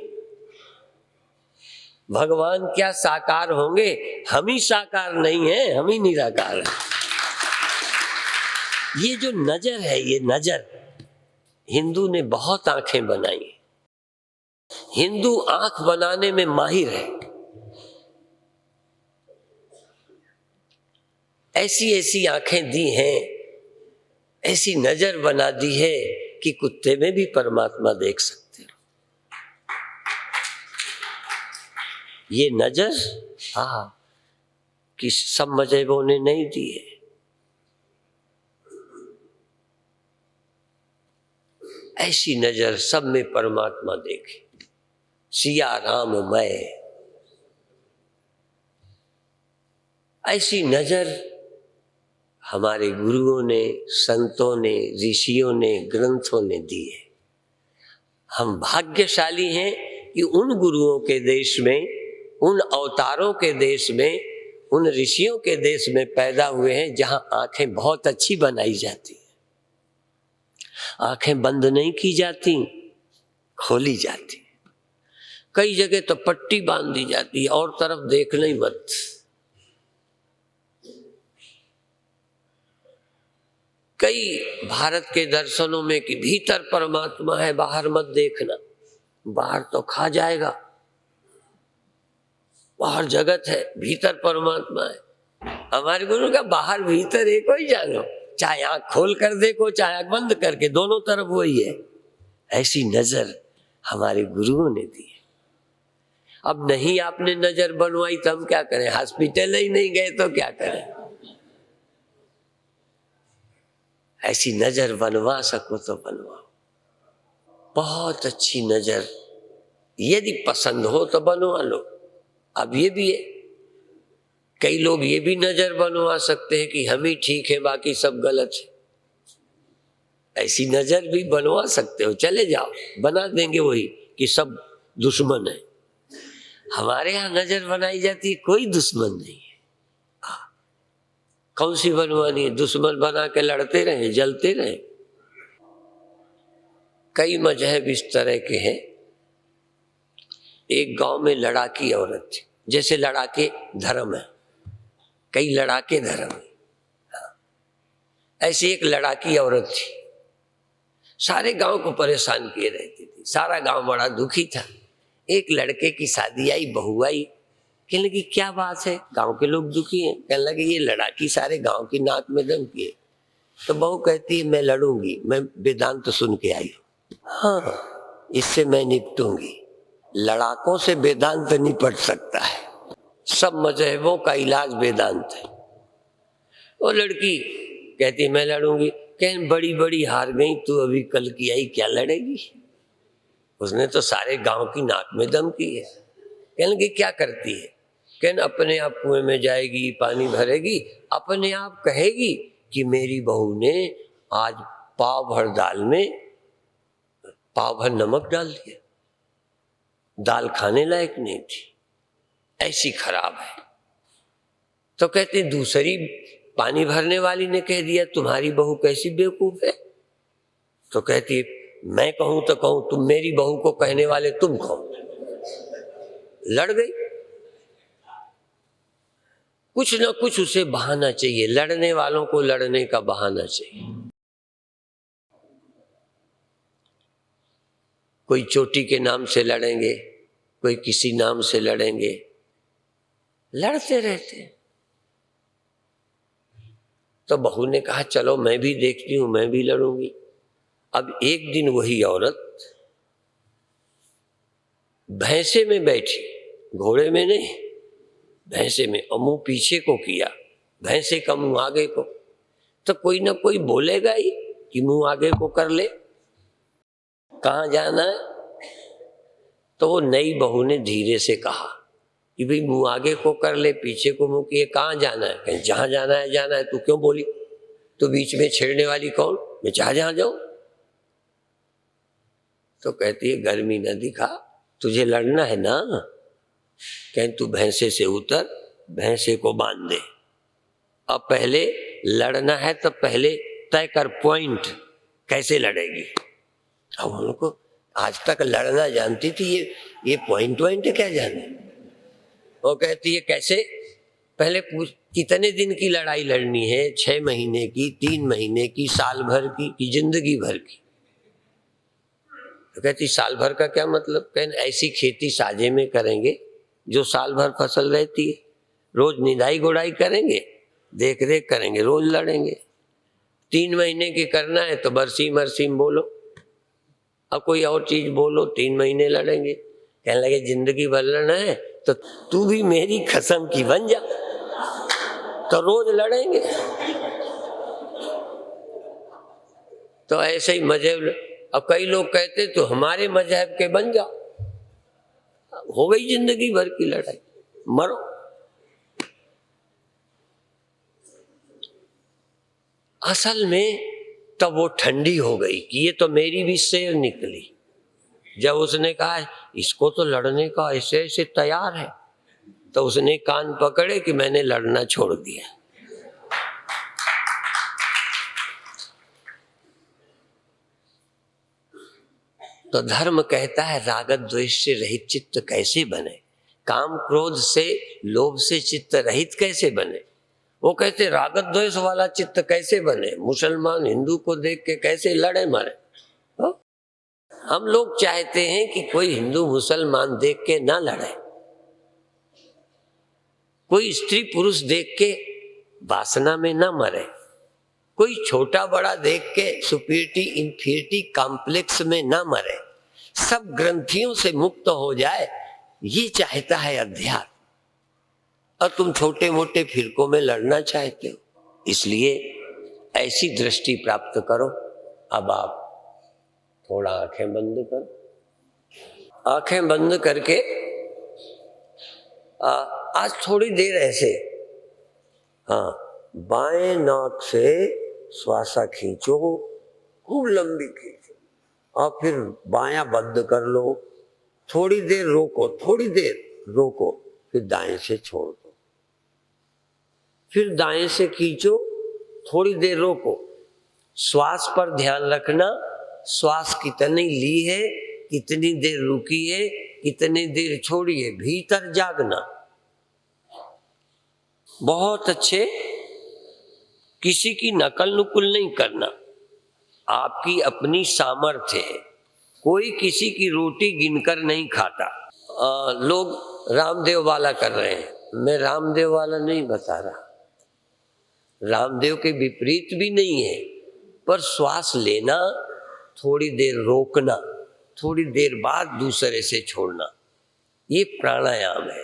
भगवान क्या साकार होंगे, हम ही साकार नहीं है, हम ही निराकार है। ये जो नजर है, ये नजर हिंदू ने बहुत आंखें बनाई। हिंदू आंख बनाने में माहिर है। ऐसी ऐसी आंखें दी हैं, ऐसी नजर बना दी है कि कुत्ते में भी परमात्मा देख सकते हो। ये नजर हाँ कि सब मजहबों ने नहीं दिए। ऐसी नजर सब में परमात्मा देखे। सिया राम मैं, ऐसी नजर हमारे गुरुओं ने, संतों ने, ऋषियों ने, ग्रंथों ने दी है। हम भाग्यशाली हैं कि उन गुरुओं के देश में, उन अवतारों के देश में, उन ऋषियों के देश में पैदा हुए हैं जहां आंखें बहुत अच्छी बनाई जाती हैं। आंखें बंद नहीं की जाती, खोली जाती। कई जगह तो पट्टी बांध दी जाती है और तरफ देखना ही मत। कई भारत के दर्शनों में कि भीतर परमात्मा है, बाहर मत देखना, बाहर तो खा जाएगा। बाहर जगत है, भीतर परमात्मा है। हमारे गुरु का बाहर भीतर एक ही जानो, चाहे आंख खोल कर देखो चाहे आंख बंद करके, दोनों तरफ वही है। ऐसी नजर हमारे गुरुओं ने दी है। अब नहीं आपने नजर बनवाई तो हम क्या करें? हॉस्पिटल ही नहीं गए तो क्या करें? ऐसी नजर बनवा सको तो बनवाओ। बहुत अच्छी नजर, यदि पसंद हो तो बनवा लो। अब ये भी है, कई लोग ये भी नजर बनवा सकते हैं कि हम ही ठीक है बाकी सब गलत है। ऐसी नजर भी बनवा सकते हो, चले जाओ, बना देंगे वही कि सब दुश्मन है। हमारे यहाँ नजर बनाई जाती है, कोई दुश्मन नहीं है। कौन सी बनवानी है? दुश्मन बना के लड़ते रहे, जलते रहे। कई मजहब इस तरह के हैं। एक गांव में लड़ाकी औरत थी, जैसे लड़ाके धर्म है, कई लड़ाके धर्म है। ऐसी एक लड़ाकी औरत थी, सारे गांव को परेशान किए रहती थी। सारा गांव बड़ा दुखी था। एक लड़के की शादी आई, बहू आई, कहने लगी क्या बात है, गांव के लोग दुखी हैं। कहने लगे ये लड़ाकी सारे गांव की नाक में दम किए। तो बहू कहती है मैं लड़ूंगी, मैं वेदांत तो सुन के आई हूं, हाँ इससे मैं निपटूंगी। लड़ाकों से वेदांत निपट सकता है, सब मजहबों का इलाज वेदांत है। वो लड़की कहती मैं लड़ूंगी। कहने बड़ी बड़ी हार गई, तू अभी कल की आई, क्या लड़ेगी? उसने तो सारे गांव की नाक में दम की है। कहने लगी क्या करती है? कहने अपने आप कुएं में जाएगी, पानी भरेगी, अपने आप कहेगी कि मेरी बहू ने आज पाव भर दाल में पाव भर नमक डाल दिया, दाल खाने लायक नहीं थी, ऐसी खराब है। तो कहते दूसरी पानी भरने वाली ने कह दिया तुम्हारी बहू कैसी बेवकूफ है। तो कहती मैं कहूं तो कहूं, तुम मेरी बहू को कहने वाले तुम कहो। लड़ गई। कुछ ना कुछ उसे बहाना चाहिए, लड़ने वालों को लड़ने का बहाना चाहिए। कोई चोटी के नाम से लड़ेंगे, कोई किसी नाम से लड़ेंगे, लड़ते रहते। तो बहू ने कहा चलो मैं भी देखती हूं, मैं भी लड़ूंगी। अब एक दिन वही औरत भैंसे में बैठी, घोड़े में नहीं, भैंसे में, और मुंह पीछे को किया, भैंसे का मुंह आगे को। तो कोई ना कोई बोलेगा ही कि मुंह आगे को कर ले, कहाँ जाना है? तो वो नई बहू ने धीरे से कहा कि भाई मुंह आगे को कर ले, पीछे को मुंह किए, कहाँ जाना है? कहीं जहां जाना है जाना है, तू क्यों बोली? तो बीच में छेड़ने वाली कौन? मैं जहां जाऊं। तो कहती है गर्मी न दिखा, तुझे लड़ना है ना, कहीं तू भैंसे से उतर, भैंसे को बांध दे। अब पहले लड़ना है तो पहले तय कर पॉइंट, कैसे लड़ेगी। अब उनको आज तक लड़ना जानती थी, ये पॉइंट क्या जाने। वो कहती है कैसे, पहले पूछ कितने दिन की लड़ाई लड़नी है, 6 महीने की, 3 महीने की, साल भर की जिंदगी भर की। तो कहती साल भर का क्या मतलब? कहने ऐसी खेती साजे में करेंगे जो साल भर फसल रहती है, रोज निदाई गुड़ाई करेंगे, देख रेख करेंगे, रोज लड़ेंगे। 3 महीने की करना है तो बरसीम अरसीम बोलो, अब कोई और चीज बोलो, 3 महीने लड़ेंगे। कहने लगे जिंदगी भर लड़ना है तो तू भी मेरी कसम की बन जा, तो रोज लड़ेंगे। तो ऐसे ही मजहब, अब कई लोग कहते तो हमारे मजहब के बन जाओ, हो गई जिंदगी भर की लड़ाई, मरो। असल में तब वो ठंडी हो गई कि ये तो मेरी भी शेर निकली। जब उसने कहा इसको तो लड़ने का ऐसे ऐसे तैयार है, तो उसने कान पकड़े कि मैंने लड़ना छोड़ दिया। तो धर्म कहता है रागत द्वेष से रहित चित्त कैसे बने, काम क्रोध से लोभ से चित्त रहित कैसे बने। वो कहते रागत द्वेष वाला चित्त कैसे बने, मुसलमान हिंदू को देख के कैसे लड़े मरे। तो हम लोग चाहते हैं कि कोई हिंदू मुसलमान देख के ना लड़े, कोई स्त्री पुरुष देख के वासना में ना मरे, कोई छोटा बड़ा देख के सुपीरियरिटी इंफीरियरिटी कॉम्प्लेक्स में ना मरे, सब ग्रंथियों से मुक्त हो जाए, ये चाहता है अध्यात्म। और तुम छोटे मोटे फिरकों में लड़ना चाहते हो, इसलिए ऐसी दृष्टि प्राप्त करो। अब आप थोड़ा आंखें बंद करो, आंखें बंद करके आज थोड़ी देर ऐसे, हाँ, बाएं नाक से श्वासा खींचो, खूब लंबी खींचो, और फिर बायां बंद कर लो, थोड़ी देर रोको, थोड़ी देर रोको, फिर दाएं से छोड़ दो, फिर दाएं से खींचो, थोड़ी देर रोको। श्वास पर ध्यान रखना, श्वास कितनी ली है, कितनी देर रुकी है, कितनी देर छोड़ी है, भीतर जागना। बहुत अच्छे, किसी की नकल नुकुल नहीं करना, आपकी अपनी सामर्थ्य है। कोई किसी की रोटी गिनकर नहीं खाता। लोग रामदेव वाला कर रहे हैं, मैं रामदेव वाला नहीं बता रहा, रामदेव के विपरीत भी नहीं है, पर श्वास लेना, थोड़ी देर रोकना, थोड़ी देर बाद दूसरे से छोड़ना, ये प्राणायाम है।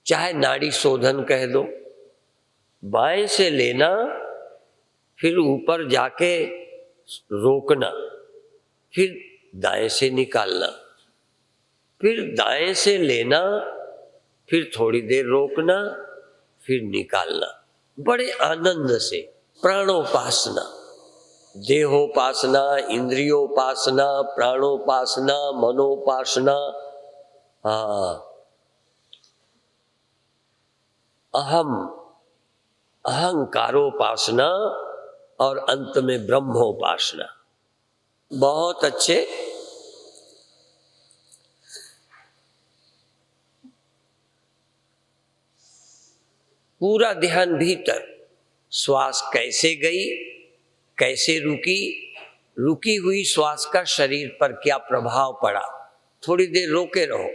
चाहे नाड़ी शोधन कह दो, बाएं से लेना, फिर ऊपर जाके रोकना, फिर दाएं से निकालना, फिर दाएं से लेना, फिर थोड़ी देर रोकना, फिर निकालना, बड़े आनंद से। प्राणोपासना, देहोपासना, इंद्रियोपासना, प्राणोपासना, मनोपासना, अहंकारोपासना, और अंत में ब्रह्मोपासना। बहुत अच्छे। पूरा ध्यान भीतर, श्वास कैसे गई, कैसे रुकी, रुकी हुई श्वास का शरीर पर क्या प्रभाव पड़ा, थोड़ी देर रोके रहो,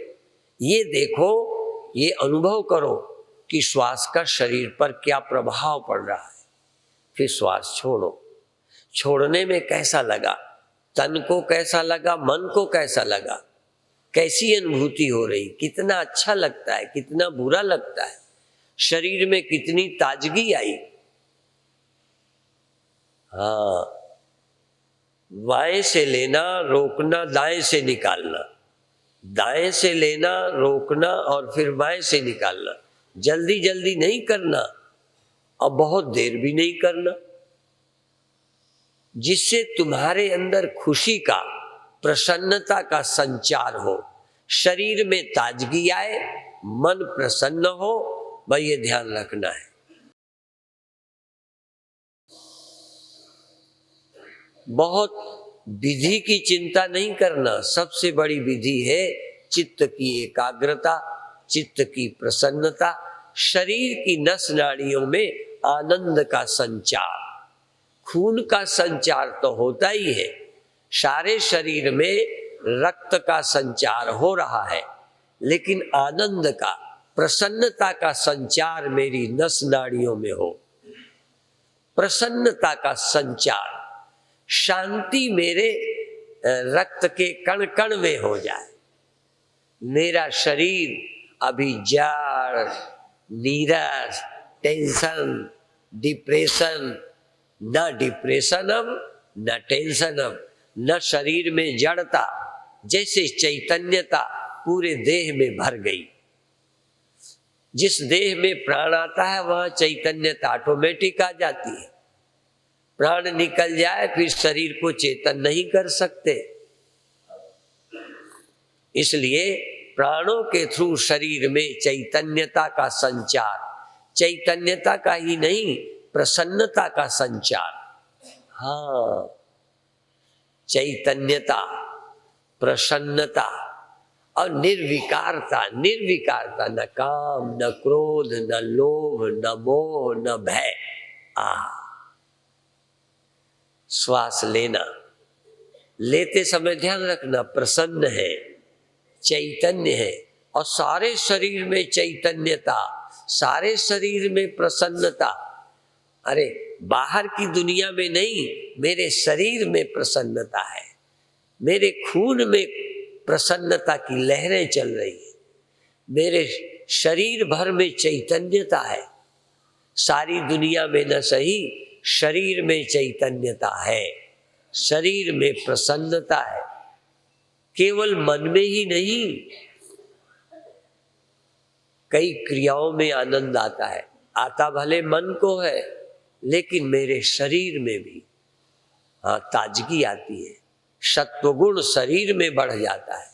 ये देखो, ये अनुभव करो कि श्वास का शरीर पर क्या प्रभाव पड़ रहा है। फिर श्वास छोड़ो, छोड़ने में कैसा लगा, तन को कैसा लगा, मन को कैसा लगा, कैसी अनुभूति हो रही, कितना अच्छा लगता है, कितना बुरा लगता है, शरीर में कितनी ताजगी आई। हाँ, बाएं से लेना, रोकना, दाएं से निकालना, दाएं से लेना, रोकना, और फिर बाएं से निकालना। जल्दी जल्दी नहीं करना और बहुत देर भी नहीं करना, जिससे तुम्हारे अंदर खुशी का, प्रसन्नता का संचार हो, शरीर में ताजगी आए, मन प्रसन्न हो। भाई ये ध्यान रखना है। बहुत विधि की चिंता नहीं करना, सबसे बड़ी विधि है चित्त की एकाग्रता, चित्त की प्रसन्नता, शरीर की नस नाड़ियों में आनंद का संचार। खून का संचार तो होता ही है, सारे शरीर में रक्त का संचार हो रहा है, लेकिन आनंद का, प्रसन्नता का संचार मेरी नस नाड़ियों में हो, प्रसन्नता का संचार, शांति मेरे रक्त के कण कण में हो जाए, मेरा शरीर अभी जड़, नीरस, टेंशन, डिप्रेशन, न डिप्रेशन अब न टेंशन अब, न शरीर में जड़ता, जैसे चैतन्यता पूरे देह में भर गई। जिस देह में प्राण आता है वह चैतन्यता ऑटोमेटिक आ जाती है। प्राण निकल जाए फिर शरीर को चेतन नहीं कर सकते। इसलिए प्राणों के थ्रू शरीर में चैतन्यता का संचार, चैतन्यता का ही नहीं प्रसन्नता का संचार। हाँ, चैतन्यता, प्रसन्नता और निर्विकारता। निर्विकारता, न काम, न क्रोध, न लोभ, न मोह, न भय। श्वास लेना, लेते समय ध्यान रखना प्रसन्न है, चैतन्य है, और सारे शरीर में चैतन्यता, सारे शरीर में प्रसन्नता। अरे बाहर की दुनिया में नहीं, मेरे शरीर में प्रसन्नता है, मेरे खून में प्रसन्नता की लहरें चल रही है, मेरे शरीर भर में चैतन्यता है। सारी दुनिया में न सही, शरीर में चैतन्यता है, शरीर में प्रसन्नता है। केवल मन में ही नहीं, कई क्रियाओं में आनंद आता है। आता भले मन को है, लेकिन मेरे शरीर में भी ताजगी आती है। सत्वगुण शरीर में बढ़ जाता है,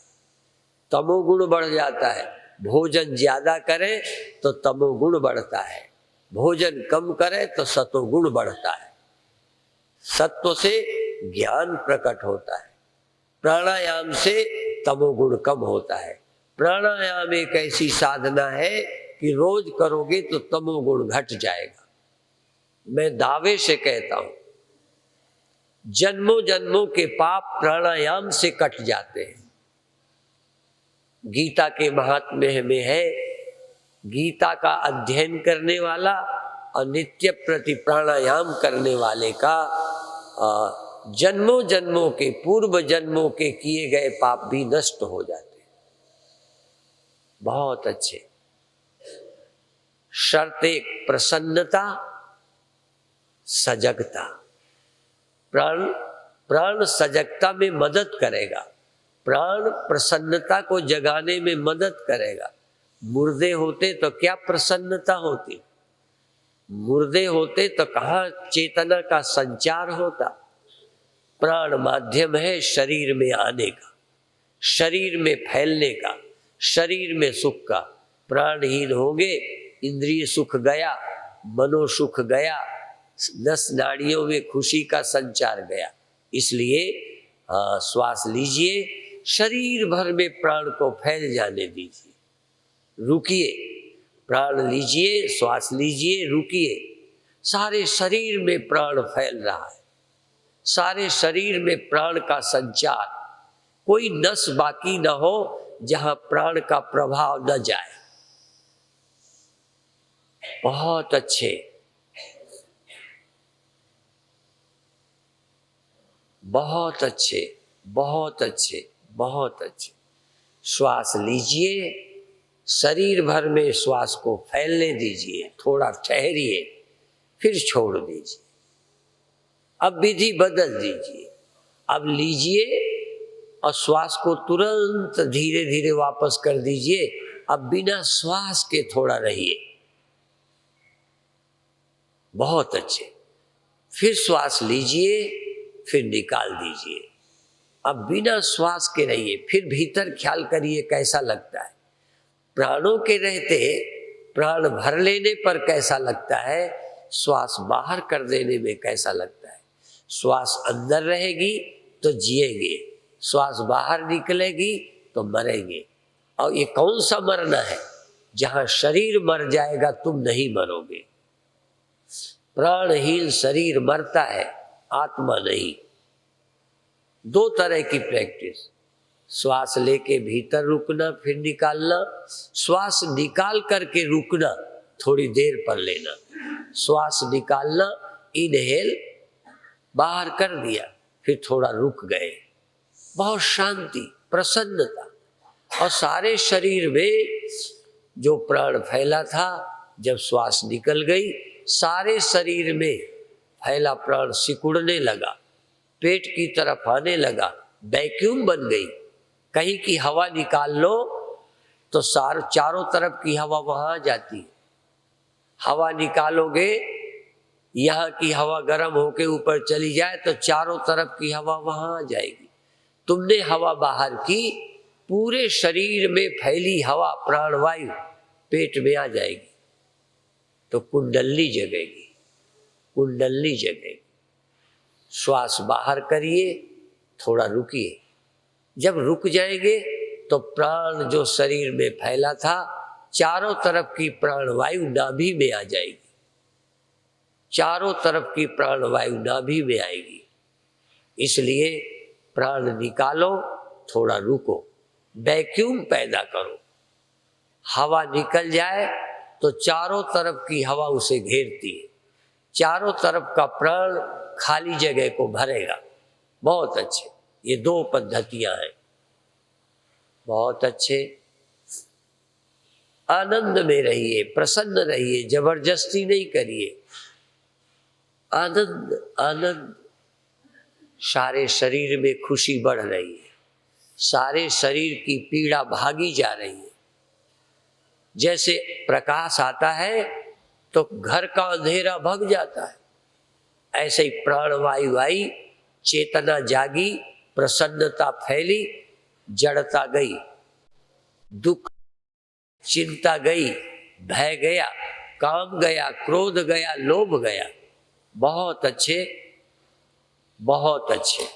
तमोगुण बढ़ जाता है। भोजन ज्यादा करें तो तमोगुण बढ़ता है, भोजन कम करें तो सत्वगुण बढ़ता है। सत्व से ज्ञान प्रकट होता है, प्राणायाम से तमोगुण कम होता है। प्राणायाम एक ऐसी साधना है कि रोज करोगे तो तमोगुण घट जाएगा। मैं दावे से कहता हूं, जन्मों जन्मों के पाप प्राणायाम से कट जाते हैं। गीता के महात्म्य में है, गीता का अध्ययन करने वाला और नित्य प्रति प्राणायाम करने वाले का जन्मों जन्मों के, पूर्व जन्मों के किए गए पाप भी नष्ट हो जाते हैं। बहुत अच्छे। शर्त एक, प्रसन्नता, सजगता। प्राण सजगता में मदद करेगा, प्राण प्रसन्नता को जगाने में मदद करेगा। मुर्दे होते तो क्या प्रसन्नता होती, मुर्दे होते तो कहाँ चेतना का संचार होता। प्राण माध्यम है शरीर में आने का, शरीर में फैलने का, शरीर में सुख का। प्राणहीन होंगे, इंद्रिय सुख गया, मनो सुख गया, नस नाड़ियों में खुशी का संचार गया। इसलिए श्वास लीजिए, शरीर भर में प्राण को फैल जाने दीजिए, रुकिए। प्राण लीजिए, श्वास लीजिए, रुकिए। सारे शरीर में प्राण फैल रहा है, सारे शरीर में प्राण का संचार। कोई नस बाकी न हो जहां प्राण का प्रभाव न जाए। बहुत अच्छे, बहुत अच्छे, बहुत अच्छे, बहुत अच्छे। श्वास लीजिए, शरीर भर में श्वास को फैलने दीजिए, थोड़ा ठहरिए, फिर छोड़ दीजिए। अब विधि बदल दीजिए। अब लीजिए और श्वास को तुरंत धीरे धीरे वापस कर दीजिए। अब बिना श्वास के थोड़ा रहिए। बहुत अच्छे। फिर श्वास लीजिए, फिर निकाल दीजिए। अब बिना श्वास के रहिए, फिर भीतर ख्याल करिए कैसा लगता है। प्राणों के रहते प्राण भर लेने पर कैसा लगता है, श्वास बाहर कर देने में कैसा लगता है। श्वास अंदर रहेगी तो जिएंगे, श्वास बाहर निकलेगी तो मरेंगे। और ये कौन सा मरना है, जहां शरीर मर जाएगा तुम नहीं मरोगे। प्राणहीन शरीर मरता है, आत्मा नहीं। दो तरह की प्रैक्टिस, श्वास लेके भीतर रुकना, फिर निकालना। श्वास निकाल करके रुकना, थोड़ी देर पर लेना। श्वास निकालना, इनहेल, बाहर कर दिया, फिर थोड़ा रुक गए। बहुत शांति, प्रसन्नता। और सारे शरीर में जो प्राण फैला था, जब श्वास निकल गई, सारे शरीर में फैला प्राण सिकुड़ने लगा, पेट की तरफ आने लगा, वैक्यूम बन गई। कहीं की हवा निकाल लो तो चारों तरफ की हवा वहां आ जाती है। हवा निकालोगे, यहाँ की हवा गर्म होके ऊपर चली जाए तो चारों तरफ की हवा वहां आ जाएगी। तुमने हवा बाहर की, पूरे शरीर में फैली हवा प्राणवायु पेट में आ जाएगी तो कुंडली जगेगी, कुंडली जगेगी। श्वास बाहर करिए, थोड़ा रुकिए। जब रुक जाएंगे तो प्राण जो शरीर में फैला था, चारों तरफ की प्राणवायु नाभि में आ जाएगी, चारों तरफ की प्राणवायु नाभि में आएगी। इसलिए प्राण निकालो, थोड़ा रुको, वैक्यूम पैदा करो। हवा निकल जाए तो चारों तरफ की हवा उसे घेरती है, चारों तरफ का प्राण खाली जगह को भरेगा। बहुत अच्छे, ये 2 पद्धतियां हैं, बहुत अच्छे। आनंद में रहिए, प्रसन्न रहिए, जबरदस्ती नहीं करिए। आनंद आनंद, सारे शरीर में खुशी बढ़ रही है, सारे शरीर की पीड़ा भागी जा रही है। जैसे प्रकाश आता है तो घर का अंधेरा भग जाता है, ऐसे ही प्राणवायु आई, चेतना जागी, प्रसन्नता फैली, जड़ता गई, दुख चिंता गई, भय गया, काम गया, क्रोध गया, लोभ गया। बहुत अच्छे, बहुत अच्छे।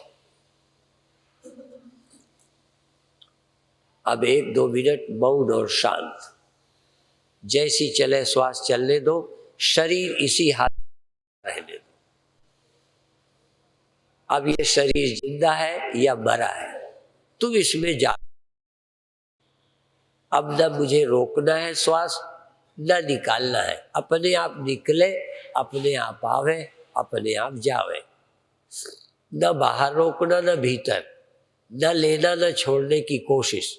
अब 1-2 मिनट मौन और शांत, जैसी चले श्वास चलने दो, शरीर इसी हाल में रहने दो। अब ये शरीर जिंदा है या मरा है, तुम इसमें जा। अब न मुझे रोकना है श्वास, न निकालना है, अपने आप निकले, अपने आप आवे, अपने आप जावे। न बाहर रोकना, न भीतर, न लेना, न छोड़ने की कोशिश।